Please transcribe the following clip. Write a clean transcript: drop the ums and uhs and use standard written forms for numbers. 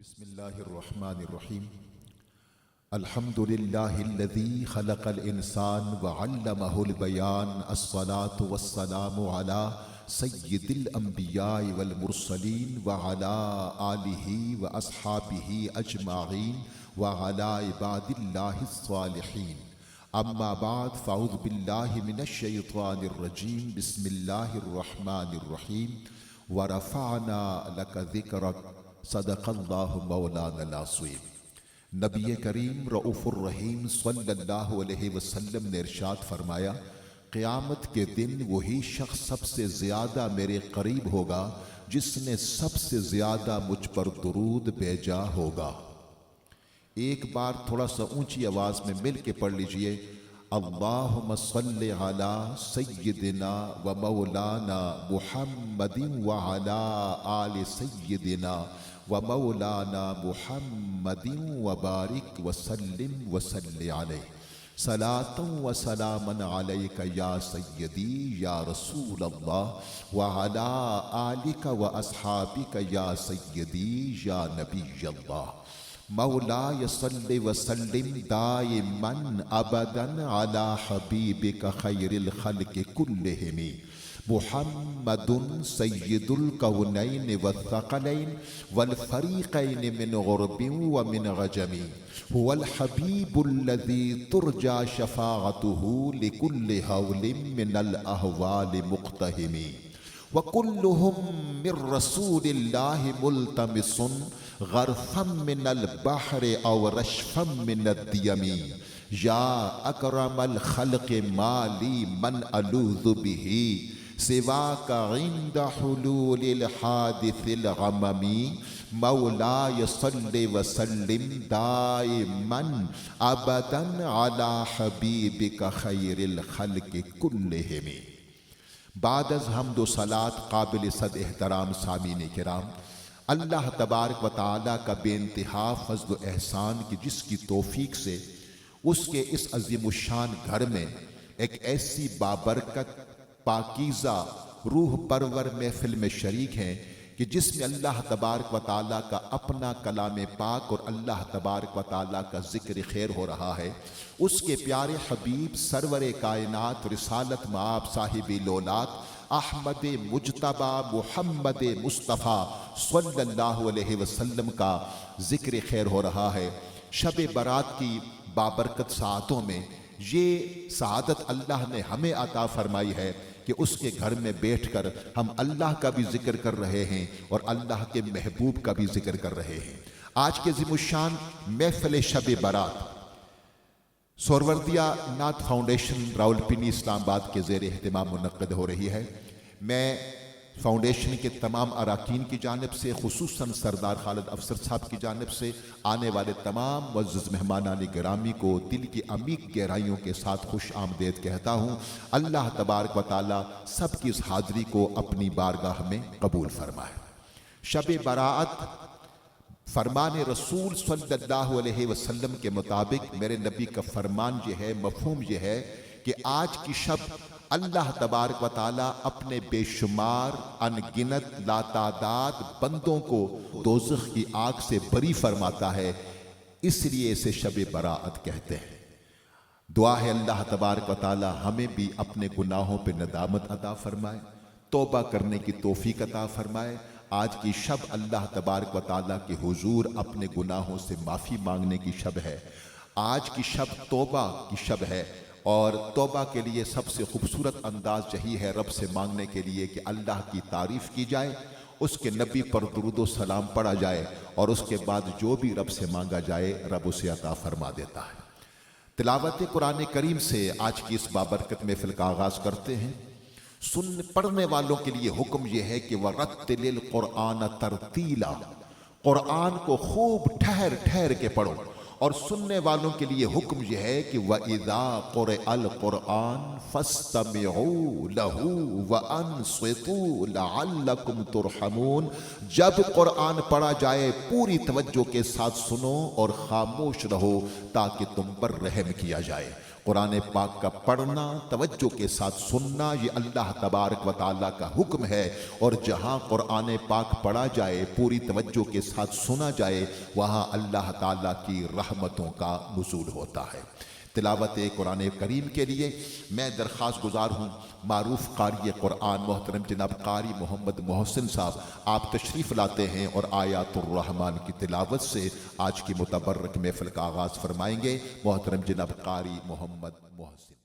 بسم الله الرحمن الرحيم. الحمد لله الذي خلق الإنسان وعلمه البيان. الصلاة والسلام على سيد الأنبياء والمرسلين وعلى آله وأصحابه أجمعين وعلى عباد الله الصالحين. أما بعد فأعوذ بالله من الشيطان الرجيم. بسم الله الرحمن الرحيم. ورفعنا لك ذكرك صدق اللہ مولانا العظیم. نبی کریم رؤوف الرحیم صلی اللہ علیہ وسلم نے ارشاد فرمایا، قیامت کے دن وہی شخص سب سے زیادہ میرے قریب ہوگا جس نے سب سے زیادہ مجھ پر درود بھیجا ہوگا. ایک بار تھوڑا سا اونچی آواز میں مل کے پڑھ لیجئے، اللہم صلی علی سیدنا و مولانا محمد وعلی آل سیدنا و مولانا محمد وبارک وسلم وصلی علیہ صلاۃ و سلاما علیک یا سیدی یا رسول اللہ وعلی آلک و اصحابک یا سیدی یا نبی اللہ. مولاي صل وسلم دائما ابدا على حبيبك خير الخلق كلهم محمد سيد الكونين والثقلين والفريقين من غرب ومن غجم، هو الحبيب الذي ترجى شفاعته لكل هول من الأهوال مقتهم، وكلهم من رسول الله ملتمس غرفا من البحر او رشفا من الديم. يا اكرم الخلق ما لي من الوذ به سواك عند حلول الحادث الغمم. مولاي صل وسلم دائما ابدا على حبيبك خير الخلق كلهم. بعد از حمد و صلات قابل صد احترام سامعین کرام، اللہ تبارک و تعالیٰ کا بے انتہا فضل و احسان کی جس کی توفیق سے اس کے اس عظیم الشان گھر میں ایک ایسی بابرکت پاکیزہ روح پرور محفل میں شریک ہیں کہ جس میں اللہ تبارک و تعالیٰ کا اپنا کلام پاک اور اللہ تبارک و تعالیٰ کا ذکر خیر ہو رہا ہے. اس کے پیارے حبیب سرور کائنات رسالت مآب صاحب لولات احمد مجتبی محمد مصطفیٰ صلی اللہ علیہ وسلم کا ذکر خیر ہو رہا ہے. شب برات کی بابرکت ساعتوں میں یہ سعادت اللہ نے ہمیں عطا فرمائی ہے کہ اس کے گھر میں بیٹھ کر ہم اللہ کا بھی ذکر کر رہے ہیں اور اللہ کے محبوب کا بھی ذکر کر رہے ہیں. آج کے عظیم الشان محفل شب برات سہروردیہ نعت فاؤنڈیشن راولپنڈی اسلام آباد کے زیر اہتمام منعقد ہو رہی ہے. میں فاؤنڈیشن کے تمام اراکین کی جانب سے، خصوصاً سردار خالد افسر صاحب کی جانب سے آنے والے تمام معزز مہمانان گرامی کو دل کی عمیق گہرائیوں کے ساتھ خوش آمدید کہتا ہوں. اللہ تبارک و تعالیٰ سب کی اس حاضری کو اپنی بارگاہ میں قبول فرمائے. شب براءت فرمان رسول صلی اللہ علیہ وسلم کے مطابق میرے نبی کا فرمان یہ ہے، مفہوم یہ ہے کہ آج کی شب اللہ تبارک و تعالیٰ اپنے بے شمار انگنت لاتعداد بندوں کو دوزخ کی آگ سے بری فرماتا ہے، اس لیے اسے شب براءت کہتے ہیں. دعا ہے اللہ تبارک و تعالیٰ ہمیں بھی اپنے گناہوں پہ ندامت عطا فرمائے، توبہ کرنے کی توفیق عطا فرمائے. آج کی شب اللہ تبارک و تعالیٰ کے حضور اپنے گناہوں سے معافی مانگنے کی شب ہے. آج کی شب توبہ کی شب ہے اور توبہ کے لیے سب سے خوبصورت انداز یہی ہے رب سے مانگنے کے لیے کہ اللہ کی تعریف کی جائے، اس کے نبی پر درود و سلام پڑھا جائے اور اس کے بعد جو بھی رب سے مانگا جائے رب اسے عطا فرما دیتا ہے. تلاوت قرآن کریم سے آج کی اس بابرکت محفل کا آغاز کرتے ہیں. پڑھنے والوں کے لیے حکم یہ ہے کہ وَرَتِّلِ الْقُرْآنَ تَرْتِيلًا، قرآن کو خوب ٹھہر ٹھہر کے پڑھو اور سننے والوں کے لیے حکم یہ ہے کہ وَإِذَا قُرِئَ الْقُرْآنُ فَاسْتَمِعُوا لَهُ وَأَنصِتُوا لَعَلَّكُمْ تُرْحَمُونَ، جب قرآن پڑھا جائے پوری توجہ کے ساتھ سنو اور خاموش رہو تاکہ تم پر رحم کیا جائے۔ قرآن پاک کا پڑھنا، توجہ کے ساتھ سننا، یہ اللہ تبارک و تعالیٰ کا حکم ہے، اور جہاں قرآن پاک پڑھا جائے پوری توجہ کے ساتھ سنا جائے وہاں اللہ تعالیٰ کی رحمتوں کا نزول ہوتا ہے۔ تلاوت قرآن کریم کے لیے میں درخواست گزار ہوں معروف قاری قرآن محترم جناب قاری محمد محسن صاحب، آپ تشریف لاتے ہیں اور آیات الرحمن کی تلاوت سے آج کی متبرک محفل کا آغاز فرمائیں گے۔ محترم جناب قاری محمد محسن۔